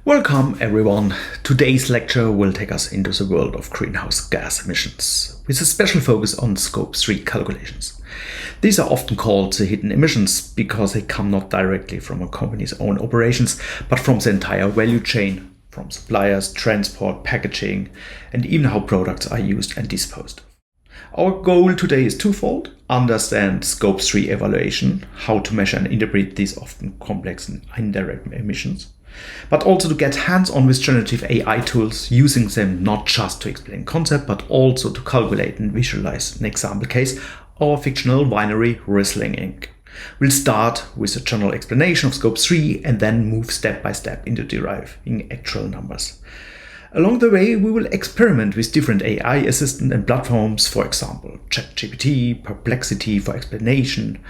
Welcome everyone. Today's lecture will take us into the world of greenhouse gas emissions, with a special focus on Scope 3 calculations. These are often called the hidden emissions because they come not directly from a company's own operations, but from the entire value chain, from suppliers, transport, packaging, and even how products are used and disposed of. Our goal today is twofold: understand Scope 3 evaluation, how to measure and interpret these often complex and indirect emissions, but also to get hands-on with generative AI tools, using them not just to explain concept, but also to calculate and visualize an example case, our fictional winery Riesling Inc. We'll start with a general explanation of Scope 3 and then move step by step into deriving actual numbers. Along the way, we will experiment with different AI assistant and platforms, for example, ChatGPT, Perplexity for explanation,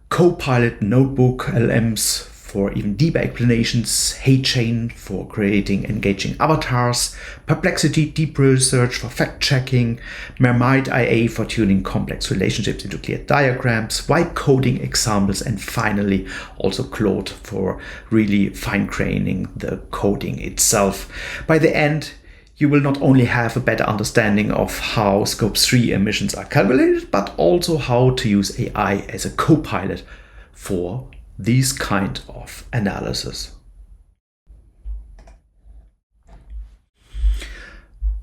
Copilot, Notebook, LMs for even deeper explanations, HeyGen for creating engaging avatars, Perplexity deep research for fact-checking, Mermaid IA for tuning complex relationships into clear diagrams, vibe coding examples, and finally also Claude for really fine-graining the coding itself. By the end, you will not only have a better understanding of how Scope 3 emissions are calculated, but also how to use AI as a co-pilot for these kind of analysis.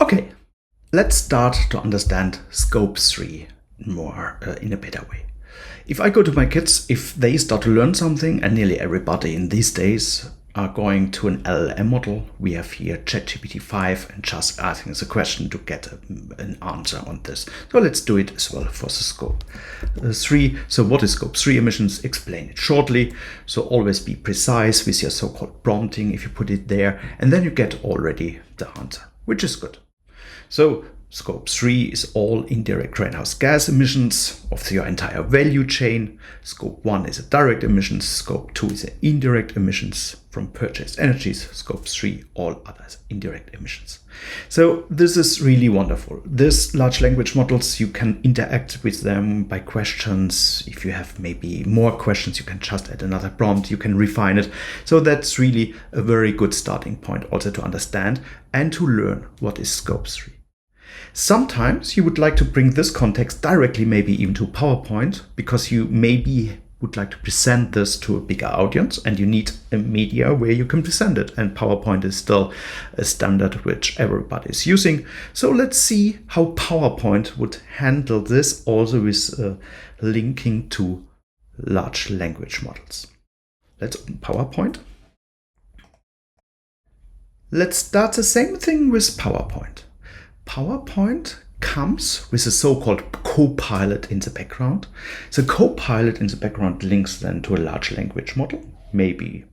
Okay, let's start to understand Scope 3 more in a better way. If I go to my kids, if they start to learn something, and nearly everybody in these days are going to an LLM model, we have here ChatGPT 5 and just asking the question to get an answer on this. So let's do it as well for the Scope 3. So what is Scope 3 emissions? Explain it shortly. So always be precise with your so-called prompting if you put it there, and then you get already the answer, which is good. So Scope 3 is all indirect greenhouse gas emissions of your entire value chain. Scope 1 is a direct emissions. Scope 2 is indirect emissions from purchased energies. Scope 3, all others, indirect emissions. So this is really wonderful. These large language models, you can interact with them by questions. If you have maybe more questions, you can just add another prompt, you can refine it. So that's really a very good starting point also to understand and to learn what is Scope 3. Sometimes you would like to bring this context directly, maybe even to PowerPoint, because you maybe would like to present this to a bigger audience and you need a media where you can present it. And PowerPoint is still a standard which everybody is using. So let's see how PowerPoint would handle this, also with linking to large language models. Let's open PowerPoint. Let's start the same thing with PowerPoint. PowerPoint comes with a so-called Copilot in the background. The Copilot in the background links then to a large language model, maybe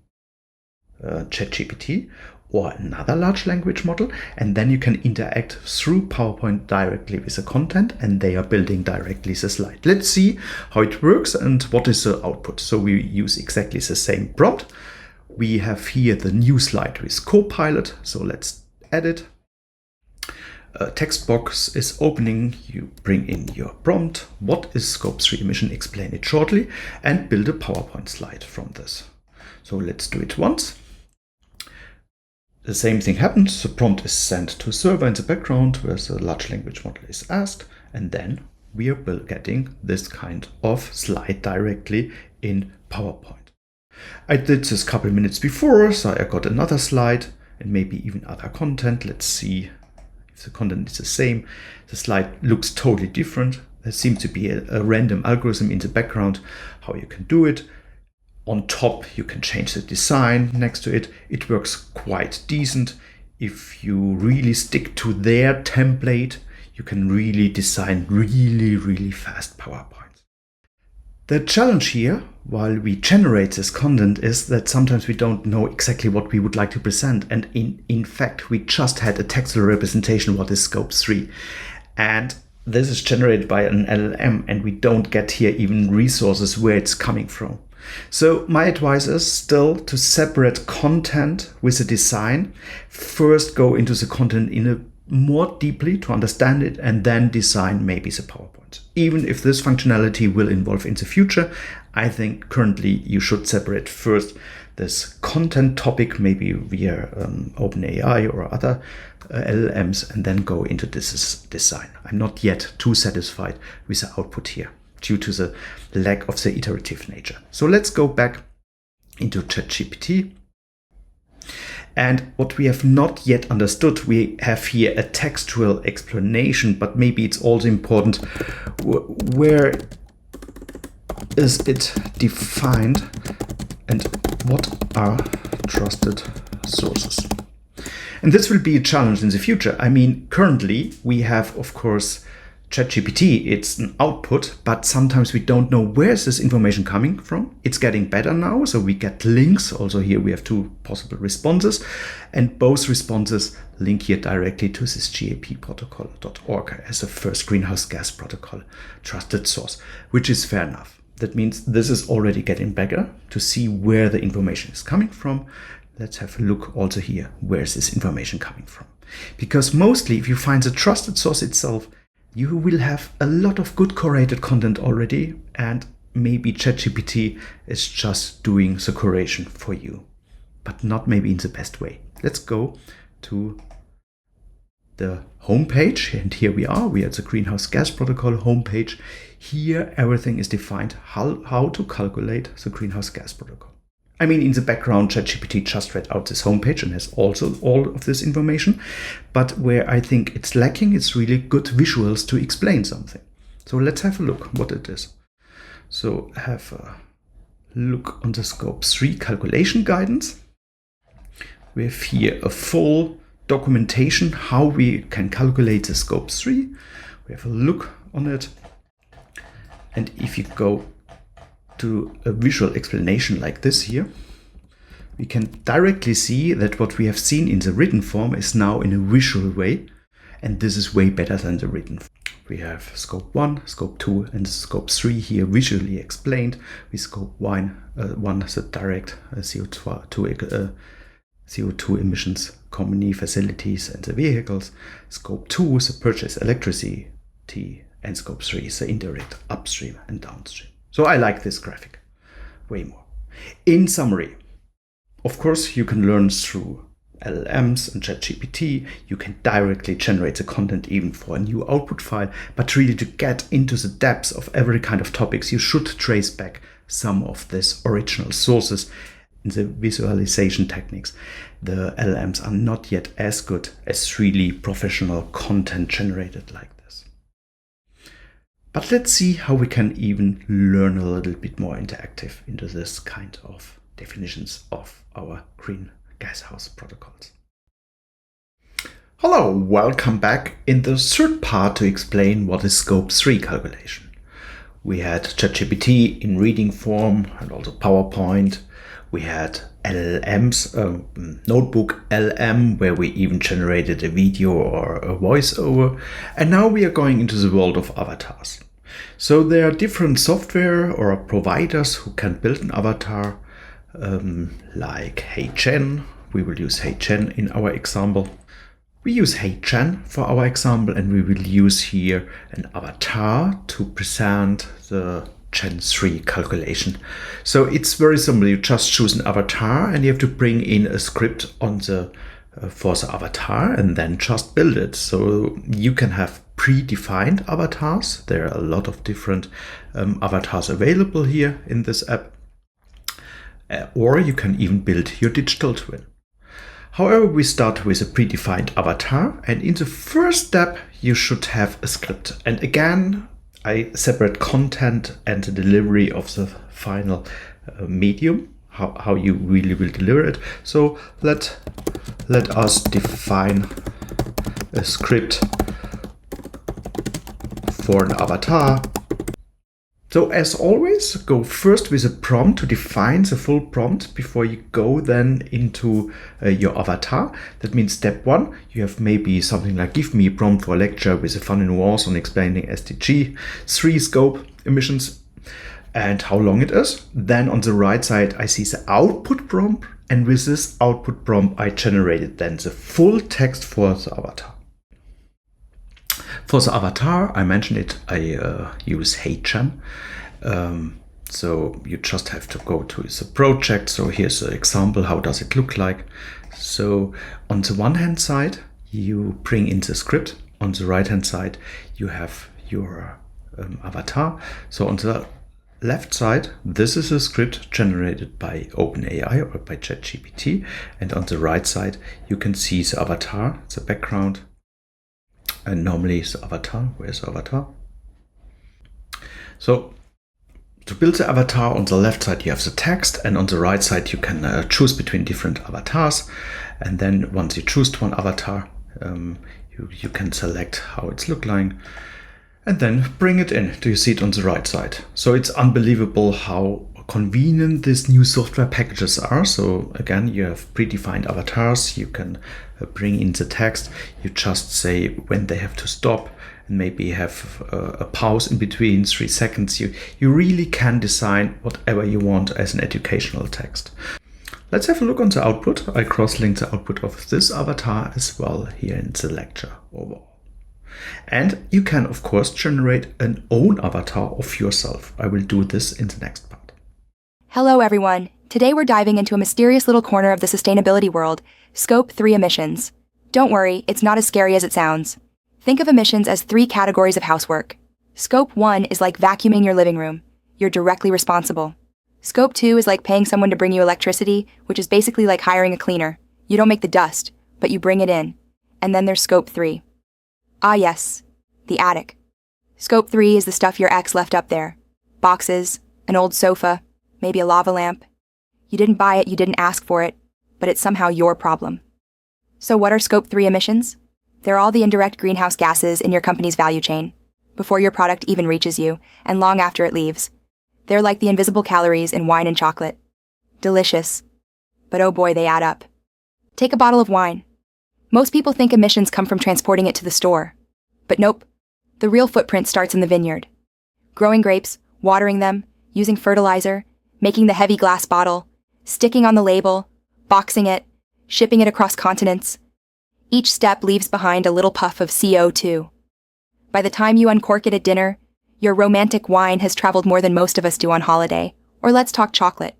ChatGPT or another large language model, and then you can interact through PowerPoint directly with the content, and they are building directly the slide. Let's see how it works and what is the output. So we use exactly the same prompt. We have here the new slide with Copilot, so let's add it. A text box is opening, you bring in your prompt, what is Scope 3 emission, explain it shortly, and build a PowerPoint slide from this. So let's do it once. The same thing happens, the prompt is sent to a server in the background where the large language model is asked, and then we are getting this kind of slide directly in PowerPoint. I did this a couple minutes before, so I got another slide and maybe even other content. Let's see. The content is the same, the slide looks totally different. There seems to be a random algorithm in the background how you can do it. On top you can change the design next to it. It works quite decent. If you really stick to their template, you can really design really fast PowerPoint. The challenge here, while we generate this content, is that sometimes we don't know exactly what we would like to present. And in fact, we just had a textual representation of what is Scope 3. And this is generated by an LLM, and we don't get here even resources where it's coming from. So my advice is still to separate content with the design. First go into the content in a more deeply to understand it, and then design maybe the PowerPoint. Even if this functionality will evolve in the future, I think currently you should separate first this content topic, maybe via OpenAI or other LLMs, and then go into this design. I'm not yet too satisfied with the output here due to the lack of the iterative nature. So let's go back into ChatGPT. And what we have not yet understood, we have here a textual explanation, but maybe it's also important, where is it defined and what are trusted sources? And this will be a challenge in the future. I mean, currently we have, of course, ChatGPT, it's an output, but sometimes we don't know where is this information coming from. It's getting better now, so we get links. Also here we have two possible responses, and both responses link here directly to this GHG as the first greenhouse gas protocol trusted source, which is fair enough. That means this is already getting better to see where the information is coming from. Let's have a look also here. Where is this information coming from? Because mostly if you find the trusted source itself, you will have a lot of good curated content already, and maybe ChatGPT is just doing the curation for you, but not maybe in the best way. Let's go to the homepage, and here we are at the Greenhouse Gas Protocol homepage. Here everything is defined how to calculate the Greenhouse Gas Protocol. I mean, in the background, ChatGPT just read out this homepage and has also all of this information. But where I think it's lacking, it's really good visuals to explain something. So let's have a look what it is. So have a look on the Scope 3 calculation guidance. We have here a full documentation how we can calculate the Scope 3. We have a look on it. And if you go to a visual explanation like this here, we can directly see that what we have seen in the written form is now in a visual way, and this is way better than the written form. We have Scope 1, Scope 2, and Scope 3 here visually explained. With Scope 1 the direct CO2 emissions, company facilities and the vehicles. Scope 2 is the purchase electricity, and Scope 3 is the indirect upstream and downstream. So I like this graphic way more. In summary, of course, you can learn through LLMs and ChatGPT. You can directly generate the content even for a new output file. But really, to get into the depths of every kind of topics, you should trace back some of these original sources. In the visualization techniques, the LLMs are not yet as good as really professional content generated like this. But let's see how we can even learn a little bit more interactive into this kind of definitions of our green gashouse protocols. Hello, welcome back in the third part to explain what is Scope 3 calculation. We had ChatGPT in reading form and also PowerPoint. We had LLMs, notebook LM, where we even generated a video or a voiceover. And now we are going into the world of avatars. So there are different software or providers who can build an avatar, like HeyGen. We will use HeyGen in our example. We use HeyGen for our example, and we will use here an avatar to present the Gen 3 calculation. So it's very simple. You just choose an avatar and you have to bring in a script on the for the avatar and then just build it. So you can have predefined avatars. There are a lot of different avatars available here in this app. Or you can even build your digital twin. However, we start with a predefined avatar, and in the first step you should have a script. And again, I separate content and the delivery of the final medium, how you really will deliver it. So let us define a script for an avatar. So as always, go first with a prompt to define the full prompt before you go then into your avatar. That means step 1, you have maybe something like give me a prompt for a lecture with a funny nuance on explaining SDG 3 scope emissions and how long it is. Then on the right side, I see the output prompt, and with this output prompt, I generated then the full text for the avatar. For the avatar, I mentioned it, I use HeyGen. So you just have to go to the project. So here's an example. How does it look like? So on the one hand side, you bring in the script. On the right hand side, you have your avatar. So on the left side, this is a script generated by OpenAI or by ChatGPT. And on the right side, you can see the avatar, the background. And normally the avatar, where's the avatar? So to build the avatar, on the left side you have the text, and on the right side you can choose between different avatars. And then once you choose one avatar, you can select how it's look like, and then bring it in. Do you see it on the right side? So it's unbelievable how convenient these new software packages are. So again, you have predefined avatars. You can bring in the text. You just say when they have to stop, and maybe have a pause in between 3 seconds. You really can design whatever you want as an educational text. Let's have a look on the output. I cross-link the output of this avatar as well here in the lecture overall. And you can, of course, generate an own avatar of yourself. I will do this in the next part. Hello, everyone. Today we're diving into a mysterious little corner of the sustainability world, Scope 3 emissions. Don't worry, it's not as scary as it sounds. Think of emissions as 3 categories of housework. Scope 1 is like vacuuming your living room. You're directly responsible. Scope 2 is like paying someone to bring you electricity, which is basically like hiring a cleaner. You don't make the dust, but you bring it in. And then there's Scope 3. Ah yes, the attic. Scope 3 is the stuff your ex left up there. Boxes, an old sofa, maybe a lava lamp. You didn't buy it, you didn't ask for it, but it's somehow your problem. So what are Scope 3 emissions? They're all the indirect greenhouse gases in your company's value chain, before your product even reaches you, and long after it leaves. They're like the invisible calories in wine and chocolate. Delicious. But oh boy, they add up. Take a bottle of wine. Most people think emissions come from transporting it to the store. But nope. The real footprint starts in the vineyard. Growing grapes, watering them, using fertilizer, making the heavy glass bottle, sticking on the label, boxing it, shipping it across continents. Each step leaves behind a little puff of CO2. By the time you uncork it at dinner, your romantic wine has traveled more than most of us do on holiday. Or let's talk chocolate.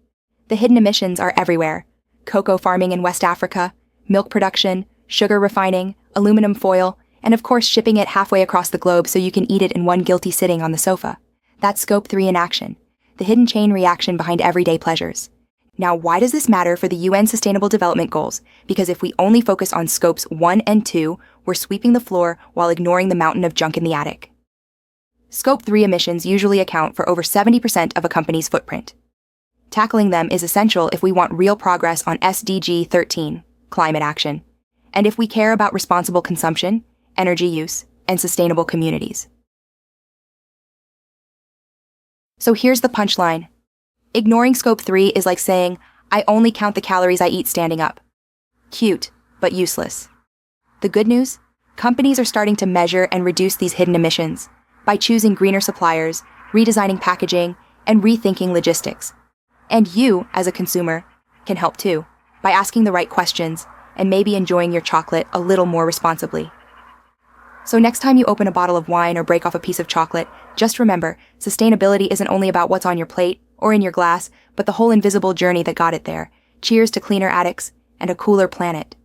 The hidden emissions are everywhere. Cocoa farming in West Africa, milk production, sugar refining, aluminum foil, and of course shipping it halfway across the globe so you can eat it in one guilty sitting on the sofa. That's Scope 3 in action, the hidden chain reaction behind everyday pleasures. Now, why does this matter for the UN Sustainable Development Goals? Because if we only focus on Scopes 1 and 2, we're sweeping the floor while ignoring the mountain of junk in the attic. Scope 3 emissions usually account for over 70% of a company's footprint. Tackling them is essential if we want real progress on SDG 13, climate action, and if we care about responsible consumption, energy use, and sustainable communities. So here's the punchline. Ignoring Scope 3 is like saying, I only count the calories I eat standing up. Cute, but useless. The good news? Companies are starting to measure and reduce these hidden emissions by choosing greener suppliers, redesigning packaging, and rethinking logistics. And you, as a consumer, can help too, by asking the right questions and maybe enjoying your chocolate a little more responsibly. So next time you open a bottle of wine or break off a piece of chocolate, just remember, sustainability isn't only about what's on your plate or in your glass, but the whole invisible journey that got it there. Cheers to cleaner attics and a cooler planet.